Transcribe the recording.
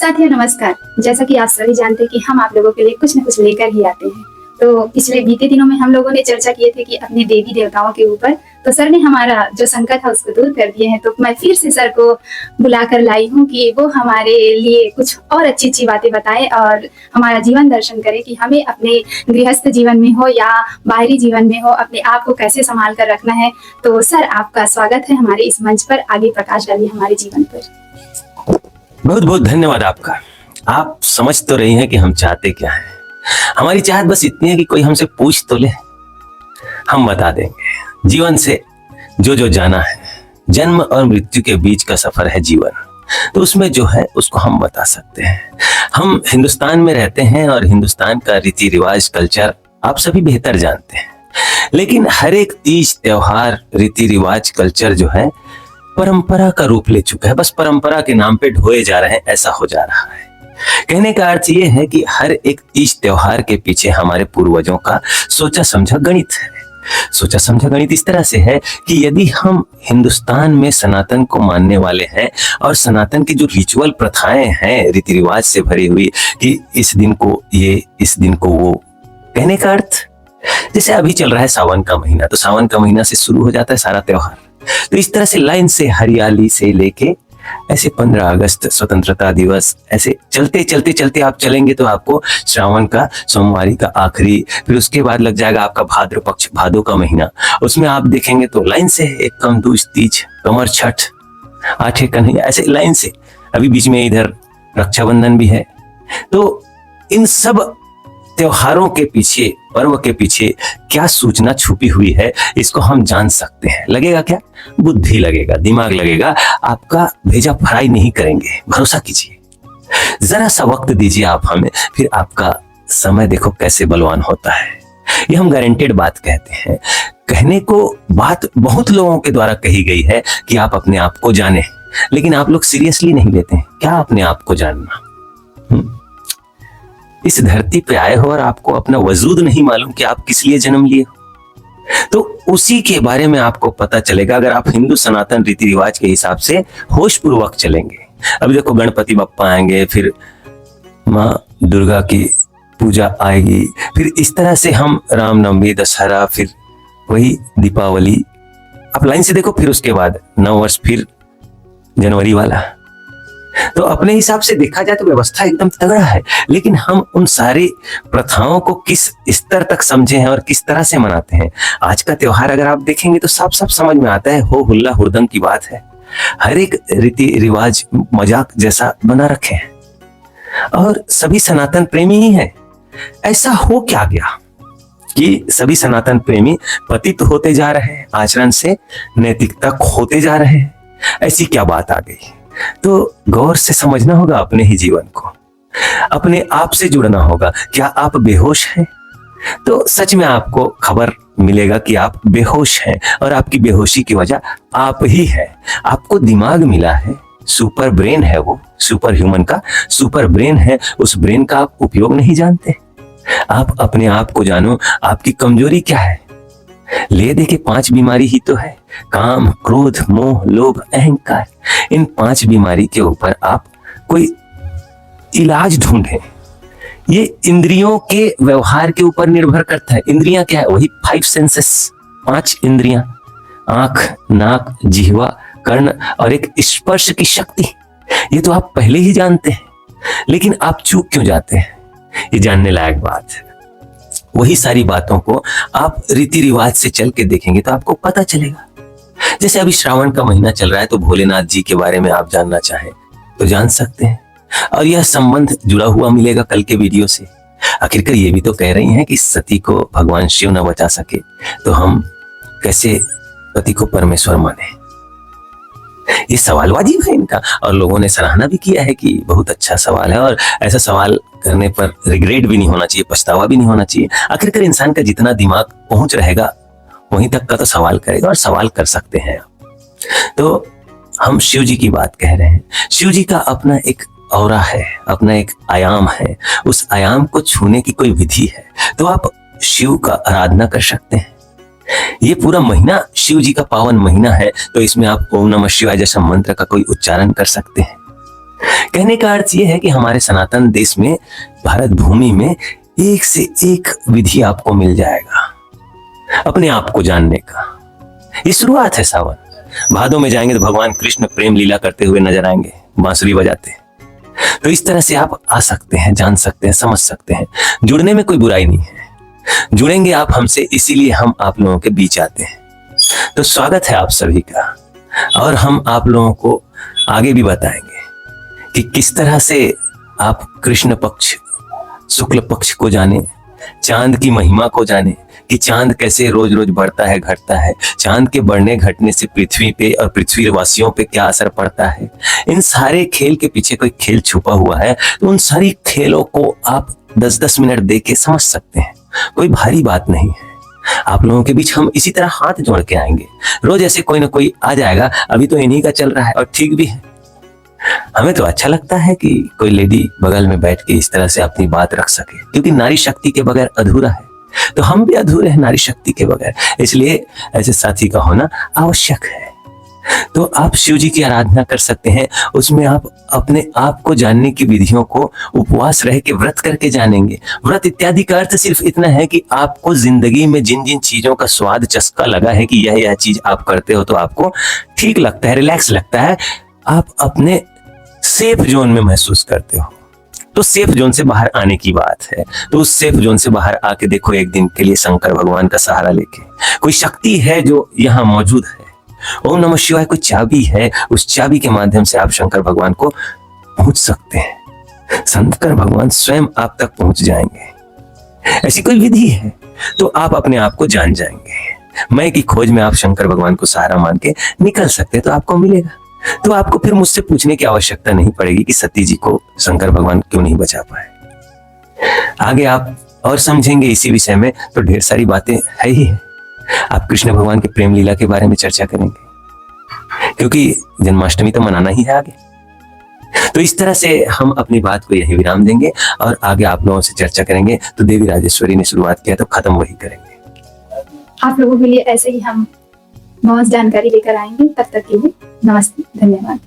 साथियों नमस्कार। जैसा कि आप सभी जानते हैं कि हम आप लोगों के लिए कुछ न कुछ लेकर ही आते हैं। तो पिछले बीते दिनों में हम लोगों ने चर्चा किए थे कि अपने देवी देवताओं के ऊपर, तो सर ने हमारा जो संकट था उसको दूर कर दिए हैं। तो मैं फिर से सर को बुलाकर लाई हूँ कि वो हमारे लिए कुछ और अच्छी अच्छी बातें बताएं और हमारा जीवन दर्शन करें कि हमें अपने गृहस्थ जीवन में हो या बाहरी जीवन में हो अपने आप को कैसे संभाल कर रखना है। तो सर आपका स्वागत है हमारे इस मंच पर, आगे प्रकाश डालिए हमारे जीवन पर। बहुत बहुत धन्यवाद आपका। आप समझ तो रही हैं कि हम चाहते क्या हैं। हमारी चाहत बस इतनी है कि कोई हमसे पूछ तो ले, हम बता देंगे। जीवन से जो जो जाना है, जन्म और मृत्यु के बीच का सफर है जीवन, तो उसमें जो है उसको हम बता सकते हैं। हम हिंदुस्तान में रहते हैं और हिंदुस्तान का रीति रिवाज कल्चर आप सभी बेहतर जानते हैं, लेकिन हर एक तीज त्योहार रीति रिवाज कल्चर जो है परंपरा का रूप ले चुका है। बस परंपरा के नाम पे ढोए जा रहे हैं, ऐसा हो जा रहा है। कहने का अर्थ ये है कि हर एक तीज त्योहार के पीछे हमारे पूर्वजों का सोचा समझा गणित है। सोचा समझा गणित इस तरह से है कि यदि हम हिंदुस्तान में सनातन को मानने वाले हैं और सनातन की जो रिचुअल प्रथाएं हैं रीति रिवाज से भरी हुई कि इस दिन को ये, इस दिन को वो, कहने का अर्थ जैसे अभी चल रहा है सावन का महीना, तो सावन का महीना से शुरू हो जाता है सारा त्योहार। तो इस तरह से लाइन से हरियाली से लेके ऐसे 15 अगस्त स्वतंत्रता दिवस, ऐसे चलते चलते चलते आप चलेंगे तो आपको श्रावण का सोमवारी का आखिरी, फिर उसके बाद लग जाएगा आपका भाद्र पक्ष, भादो का महीना। उसमें आप देखेंगे तो लाइन से एक कम दूज तीज, कमर छठ, आठे कन्हैया, ऐसे लाइन से। अभी बीच में इधर रक्षाबंधन भी है। तो इन सब त्योहारों के पीछे, पर्व के पीछे क्या सूचना छुपी हुई है, इसको हम जान सकते हैं। लगेगा क्या? बुद्धि लगेगा, दिमाग लगेगा। आपका भेजा फ्राई नहीं करेंगे, भरोसा कीजिए। जरा सा वक्त दीजिए आप हमें, फिर आपका समय देखो कैसे बलवान होता है। ये हम गारंटेड बात कहते हैं। कहने को बात बहुत लोगों के द्वारा कही गई है कि आप अपने आप को जाने, लेकिन आप लोग सीरियसली नहीं लेते हैं। क्या अपने आप को जानना? इस धरती पे आए हो और आपको अपना वजूद नहीं मालूम कि आप किस लिए जन्म लिए हो, तो उसी के बारे में आपको पता चलेगा अगर आप हिंदू सनातन रीति रिवाज के हिसाब से होश पूर्वक चलेंगे। अब देखो गणपति बप्पा आएंगे, फिर माँ दुर्गा की पूजा आएगी, फिर इस तरह से हम रामनवमी, दशहरा, फिर वही दीपावली, आप लाइन से देखो। फिर उसके बाद नववर्ष, फिर जनवरी वाला। तो अपने हिसाब से देखा जाए तो व्यवस्था एकदम तगड़ा है, लेकिन हम उन सारी प्रथाओं को किस स्तर तक समझे हैं और किस तरह से मनाते हैं। आज का त्योहार अगर आप देखेंगे तो साफ साफ समझ में आता है, हो हुल्ला हुड़दंग की बात है। हर एक रीति रिवाज मजाक जैसा बना रखे हैं और सभी सनातन प्रेमी ही हैं। ऐसा हो क्या गया कि सभी सनातन प्रेमी पतित होते जा रहे हैं, आचरण से नैतिकता खोते जा रहे हैं? ऐसी क्या बात आ गई? तो गौर से समझना होगा अपने ही जीवन को, अपने आप से जुड़ना होगा। क्या आप बेहोश हैं? तो सच में आपको खबर मिलेगा कि आप बेहोश हैं और आपकी बेहोशी की वजह आप ही है। आपको दिमाग मिला है, सुपर ब्रेन है, वो सुपर ह्यूमन का सुपर ब्रेन है। उस ब्रेन का आप उपयोग नहीं जानते। आप अपने आप को जानो, आपकी कमजोरी क्या है। ले दे के 5 बीमारी ही तो है, काम, क्रोध, मोह, लोभ, अहंकार। इन 5 बीमारी के ऊपर आप कोई इलाज ढूंढें। ये इंद्रियों के व्यवहार के ऊपर निर्भर करता है। इंद्रियां क्या है? वही 5 सेंसेस, 5 इंद्रियां, आंख, नाक, जिह्वा, कर्ण और एक स्पर्श की शक्ति। ये तो आप पहले ही जानते हैं, लेकिन आप चूक क्यों जाते हैं? ये जानने लायक बात है। वही सारी बातों को आप रीति रिवाज से चल के देखेंगे तो आपको पता चलेगा। जैसे अभी श्रावण का महीना चल रहा है, तो भोलेनाथ जी के बारे में आप जानना चाहें तो जान सकते हैं, और यह संबंध जुड़ा हुआ मिलेगा कल के वीडियो से। आखिरकार ये भी तो कह रही हैं कि सती को भगवान शिव न बचा सके तो हम कैसे पति को परमेश्वर माने। ये सवाल वाजिब है इनका, और लोगों ने सराहना भी किया है कि बहुत अच्छा सवाल है, और ऐसा सवाल करने पर रिग्रेट भी नहीं होना चाहिए, पछतावा भी नहीं होना चाहिए। आखिरकार इंसान का जितना दिमाग पहुंच रहेगा वहीं तक का तो सवाल करेगा, और सवाल कर सकते हैं। तो हम शिव जी की बात कह रहे हैं। शिव जी का अपना एक औरा है, अपना एक आयाम है। उस आयाम को छूने की कोई विधि है तो आप शिव का आराधना कर सकते हैं। ये पूरा महीना शिव जी का पावन महीना है, तो इसमें आप ओम नमः शिवाय जैसा मंत्र का कोई उच्चारण कर सकते हैं। कहने का अर्थ यह है कि हमारे सनातन देश में, भारत भूमि में एक से एक विधि आपको मिल जाएगा अपने आप को जानने का। ये शुरुआत है सावन। भादों में जाएंगे तो भगवान कृष्ण प्रेम लीला करते हुए नजर आएंगे, बांसुरी बजाते। तो इस तरह से आप आ सकते हैं, जान सकते हैं, समझ सकते हैं। जुड़ने में कोई बुराई नहीं है, जुड़ेंगे आप हमसे, इसीलिए हम आप लोगों के बीच आते हैं। तो स्वागत है आप सभी का, और हम आप लोगों को आगे भी बताएंगे कि किस तरह से आप कृष्ण पक्ष, शुक्ल पक्ष को जाने, चांद की महिमा को जाने कि चांद कैसे रोज रोज बढ़ता है, घटता है, चांद के बढ़ने घटने से पृथ्वी पे और पृथ्वी वासियों पे क्या असर पड़ता है। इन सारे खेल के पीछे कोई खेल छुपा हुआ है, तो उन सारी खेलों को आप 10-10 मिनट देख के समझ सकते हैं। कोई भारी बात नहीं है। आप लोगों के बीच हम इसी तरह हाथ जोड़ के आएंगे। रोज ऐसे कोई ना कोई आ जाएगा। अभी तो इन्हीं का चल रहा है और ठीक भी है। हमें तो अच्छा लगता है कि कोई लेडी बगल में बैठ के इस तरह से अपनी बात रख सके, क्योंकि नारी शक्ति के बगैर अधूरा है। तो हम भी अधूरे हैं नारी शक्ति के बगैर, इसलिए ऐसे साथी का होना आवश्यक है। तो आप शिव जी की आराधना कर सकते हैं। उसमें आप अपने आप को जानने की विधियों को उपवास रह के, व्रत करके जानेंगे। व्रत इत्यादि का अर्थ सिर्फ इतना है कि आपको जिंदगी में जिन जिन चीजों का स्वाद चस्का लगा है कि यह चीज आप करते हो तो आपको ठीक लगता है, रिलैक्स लगता है, आप अपने सेफ जोन में महसूस करते हो, तो सेफ जोन से बाहर आने की बात है। तो उस सेफ जोन से बाहर आके देखो, एक दिन के लिए शंकर भगवान का सहारा लेके। कोई शक्ति है जो यहाँ मौजूद है। ओम नमः शिवाय कोई चाबी है, उस चाबी के माध्यम से आप शंकर भगवान को पहुंच सकते हैं। शंकर भगवान स्वयं आप तक पहुंच जाएंगे। ऐसी कोई विधि है तो आप अपने आप को जान जाएंगे। मैं की खोज में आप शंकर भगवान को सहारा मान के निकल सकते हैं, तो आपको मिलेगा। तो आपको फिर मुझसे पूछने की आवश्यकता नहीं पड़ेगी कि सती जी को शंकर भगवान क्यों नहीं बचा पाए। आगे आप और समझेंगे इसी विषय में, तो ढेर सारी बातें है ही है। आप कृष्ण भगवान के प्रेम लीला के बारे में चर्चा करेंगे, क्योंकि जन्माष्टमी तो मनाना ही है आगे। तो इस तरह से हम अपनी बात को यही विराम देंगे और आगे आप लोगों से चर्चा करेंगे। तो देवी राजेश्वरी ने शुरुआत किया तो खत्म वही करेंगे। आप लोगों के लिए ऐसे ही हम बहुत जानकारी लेकर आएंगे। तब तक के लिए नमस्ते, धन्यवाद।